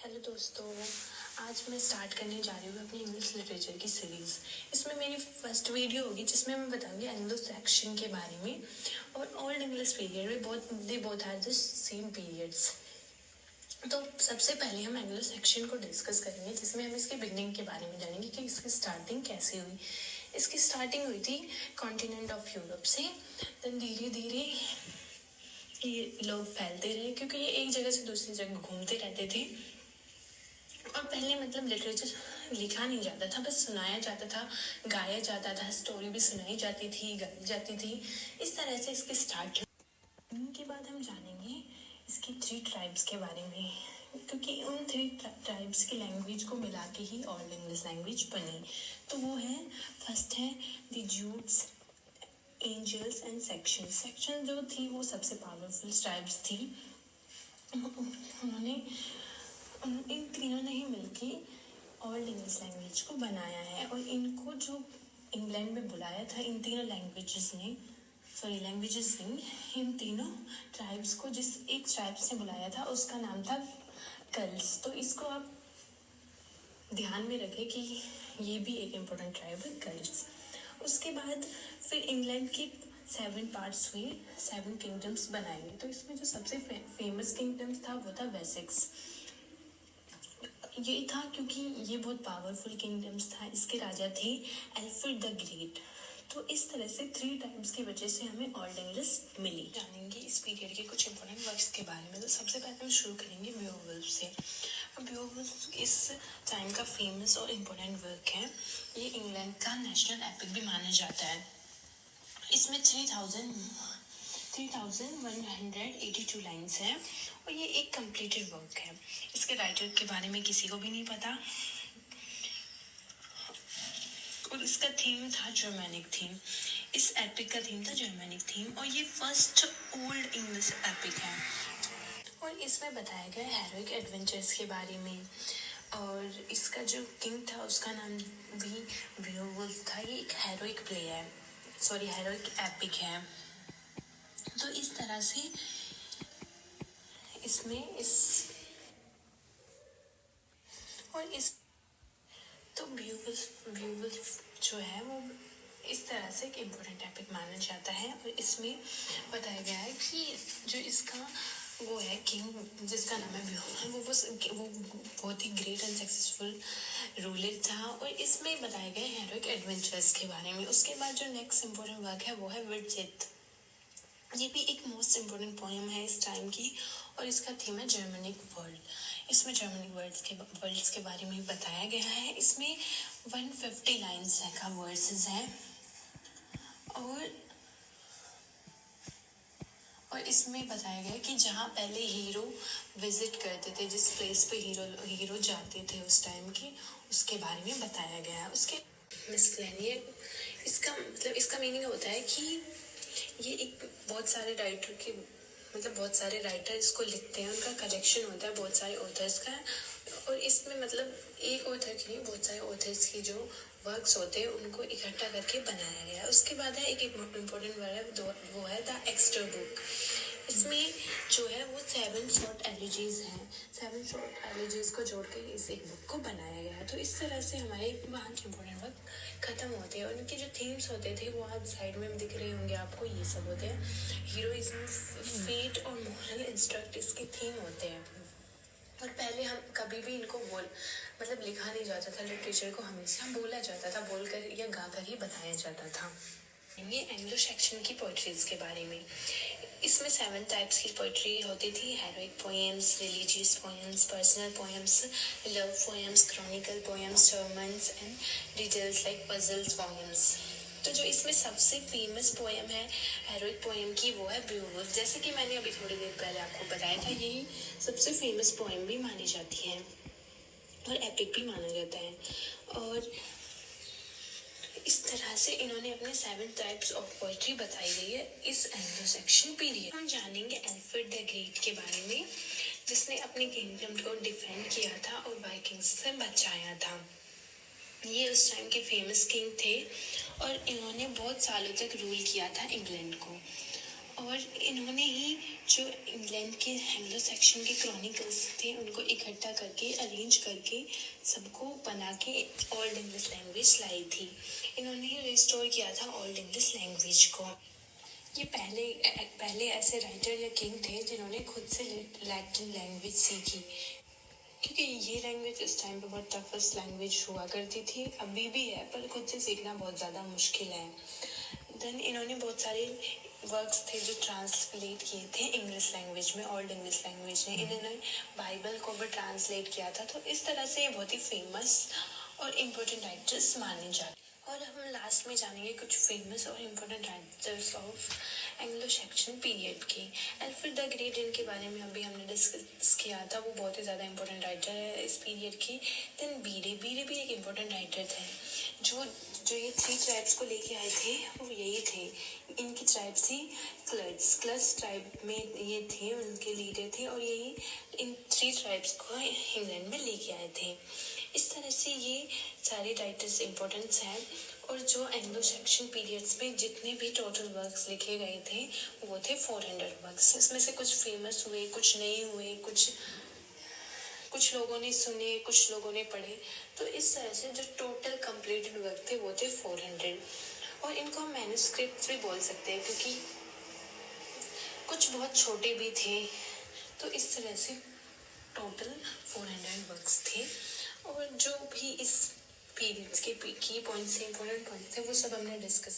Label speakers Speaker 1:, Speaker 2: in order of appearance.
Speaker 1: Hello दोस्तों, आज मैं स्टार्ट करने जा रही हूँ अपनी इंग्लिश लिटरेचर की सीरीज़। इसमें मेरी फर्स्ट वीडियो होगी जिसमें मैं बताऊंगी एंग्लो सेक्शन के बारे में और ओल्ड इंग्लिश पीरियड में they both are the same periods. तो सबसे पहले हम एंग्लो सेक्शन को डिस्कस करेंगे, जिसमें हम इसके बिगनिंग के बारे में जानेंगे कि इसकी स्टार्टिंग कैसे हुई। इसकी स्टार्टिंग हुई थी कॉन्टिनेंट ऑफ यूरोप से। देन धीरे धीरे ये लोग फैलते रहे, क्योंकि ये एक जगह से दूसरी जगह घूमते रहते थे। और पहले लिटरेचर लिखा नहीं जाता था, बस सुनाया जाता था, गाया जाता था, स्टोरी भी सुनाई जाती थी, गाई जाती थी। इस तरह से इसकी स्टार्ट हुई। इनके बाद हम जानेंगे इसकी 3 ट्राइब्स के बारे में, क्योंकि उन 3 ट्राइब्स की लैंग्वेज को मिला के ही ओल्ड इंग्लिश लैंग्वेज बनी। तो वो है, फर्स्ट है the Jutes, Angles and Saxon. Saxon जो थी वो सबसे पावरफुल ट्राइब्स थी। उन्होंने इन तीनों ने ही मिलके ओल्ड इंग्लिश लैंग्वेज को बनाया है। और इनको जो इंग्लैंड में बुलाया था, इन तीनों लैंग्वेजेस ने इन तीनों ट्राइब्स को, जिस एक ट्राइब्स ने बुलाया था उसका नाम था कर्ल्स। तो इसको आप ध्यान में रखें कि ये भी एक इम्पोर्टेंट ट्राइब है, कर्ल्स। उसके बाद फिर इंग्लैंड की 7 पार्ट्स हुए, 7 किंगडम्स बनाए गए। तो इसमें जो सबसे फेमस किंगडम्स था वो था वेसेक्स। ये था क्योंकि ये बहुत पावरफुल किंगडम्स था। इसके राजा थे एल्फ्रेड द ग्रेट। तो इस तरह से 3 टाइम्स की वजह से हमें ओल्ड इंग्लिश मिली। जानेंगे इस पीरियड के कुछ इंपॉर्टेंट वर्क्स के बारे में। तो सबसे पहले हम शुरू करेंगे बेओवुल्फ से। बेओवुल्फ इस टाइम का फेमस और इम्पोर्टेंट वर्क है। ये इंग्लैंड का नेशनल एपिक भी माना जाता है। इसमें 3182 लाइन्स हैं और ये एक कंप्लीटेड वर्क है। इसके राइटर के बारे में किसी को भी नहीं पता। और इसका थीम था जर्मैनिक थीम। इस एपिक का थीम था जर्मैनिक थीम, और ये फर्स्ट ओल्ड इंग्लिश एपिक है। और इसमें बताया गया हेरोइक एडवेंचर्स के बारे में। और इसका जो किंग था उसका नाम भी बेओवुल्फ था। ये एक हेरोइक हेरोइक एपिक है। तो इस तरह से इसमें तो बेओवुल्फ जो है वो इस तरह से एक इम्पोर्टेंट टॉपिक माना जाता है। और इसमें बताया गया है कि जो इसका वो है किंग, जिसका नाम है बेओवुल्फ, वो बहुत ही ग्रेट एंड सक्सेसफुल रूलर था। और इसमें बताया गया है हेरोइक एडवेंचर्स के बारे में। उसके बाद जो नेक्स्ट इम्पोर्टेंट वर्क है वो है विडजिथ। ये भी एक मोस्ट इम्पोर्टेंट पोएम है इस टाइम की, और इसका थीम है जर्मनिक वर्ल्ड। इसमें जर्मनिक वर्ड्स के बारे में बताया गया है। इसमें 150 लाइन्स का वर्सेस है। और इसमें बताया गया कि जहाँ पहले हीरो विजिट करते थे, जिस प्लेस पे हीरो जाते थे उस टाइम के, उसके बारे में बताया गया है। उसके मिसलेनियर, इसका मीनिंग होता है कि ये एक बहुत सारे राइटर इसको लिखते हैं, उनका कलेक्शन होता है बहुत सारे ऑथर्स का। और इसमें एक ऑथर की नहीं, बहुत सारे ऑथर्स की जो वर्क्स होते हैं उनको इकट्ठा करके बनाया गया है। उसके बाद है एक इम्पोर्टेंट वर्ड है, वो है द एक्स्ट्रा बुक। इसमें जो है वो 7 शॉर्ट एलिजीज हैं। 7 शॉर्ट एलिजीज को जोड़ के इस एक बुक को बनाया गया है। तो इस तरह से हमारे 5 इम्पोर्टेंट वर्क खत्म होते हैं। और उनके जो थीम्स होते थे वो आज साइड में दिख रहे होंगे आपको। ये सब होते हैं हीरोइज्म, फेट और मोरल इंस्ट्रक्ट इसके थीम होते हैं। और पहले हम कभी भी इनको लिखा नहीं जाता था। लिटरेचर को हमेशा बोला जाता था, बोलकर या गाकर ही बताया जाता था। ये एंग्लो सेक्शन की पोइट्रीज के बारे में। इसमें 7 टाइप्स की पोइट्री होती थी। Heroic poems, religious poems, personal poems, love poems, Chronicle poems, sermons and details like puzzles poems. तो जो इसमें सबसे फेमस पोएम है हेरोइक पोएम की, वो है बेओवुल्फ। जैसे कि मैंने अभी थोड़ी देर पहले आपको बताया था, यही सबसे फेमस पोएम भी मानी जाती है और एपिक भी माना जाता है। और इस तरह से इन्होंने अपने 7 टाइप्स ऑफ पोइट्री बताई गई है इस एंग्लो सेक्शन पीरियड। हम जानेंगे एल्फ्रेड द ग्रेट के बारे में, जिसने अपने किंगडम को डिफेंड किया था और वाइकिंग्स से बचाया था। ये उस टाइम के फेमस किंग थे और इन्होंने बहुत सालों तक रूल किया था इंग्लैंड को। और इन्होंने ही जो इंग्लैंड के एंग्लो सेक्शन के क्रॉनिकल्स थे उनको इकट्ठा करके अरेंज करके सबको बना के ओल्ड इंग्लिश लैंग्वेज लाई थी। इन्होंने ही रिस्टोर किया था ओल्ड इंग्लिश लैंग्वेज को। ये पहले ऐसे राइटर या किंग थे जिन्होंने खुद से लैटिन लैंग्वेज सीखी, क्योंकि ये लैंग्वेज उस टाइम पे बहुत टफेस्ट लैंग्वेज हुआ करती थी, अभी भी है, पर खुद से सीखना बहुत ज़्यादा मुश्किल है। देन इन्होंने बहुत सारे वर्क्स थे जो ट्रांसलेट किए थे इंग्लिश लैंग्वेज में, ओल्ड इंग्लिश लैंग्वेज में। इन्होंने बाइबल को भी ट्रांसलेट किया था, तो इस तरह से ये बहुत ही फेमस और इम्पोर्टेंट राइटर्स माने जाते। और हम लास्ट में जानेंगे कुछ फेमस और important writers of Anglo Saxon period के। अल्फ्रेड द ग्रेट, जिनके बारे में अभी हमने डिस्कस किया था, वो बहुत ही ज़्यादा इम्पोर्टेंट राइटर है इस पीरियड की। देन बीरे भी एक इम्पोर्टेंट राइटर थे। जो ये 3 ट्राइब्स को लेके आए थे वो यही थे। इनकी ट्राइब थी क्लर्ट्स ट्राइब में ये थे, उनके लीडर थे, और यही इन 3 ट्राइब्स को इंग्लैंड में लेके आए थे। इस तरह से ये सारे राइटर्स इम्पोर्टेंट्स हैं। और जो एंग्लो सेक्शन पीरियड्स में जितने भी टोटल वर्क्स लिखे गए थे वो थे 400 वर्क्स। इसमें से कुछ फेमस हुए, कुछ नहीं हुए, कुछ लोगों ने सुने, कुछ लोगों ने पढ़े। तो इस तरह से जो टोटल कंप्लीटेड वर्क थे वो थे 400। और इनको हम मैन्युस्क्रिप्ट्स भी बोल सकते हैं, क्योंकि कुछ बहुत छोटे भी थे। तो इस तरह से टोटल 400 वर्क्स थे। और जो भी इस पीरियड्स के की पॉइंट्स थे, इम्पोर्टेंट पॉइंट्स थे, वो सब हमने डिस्कस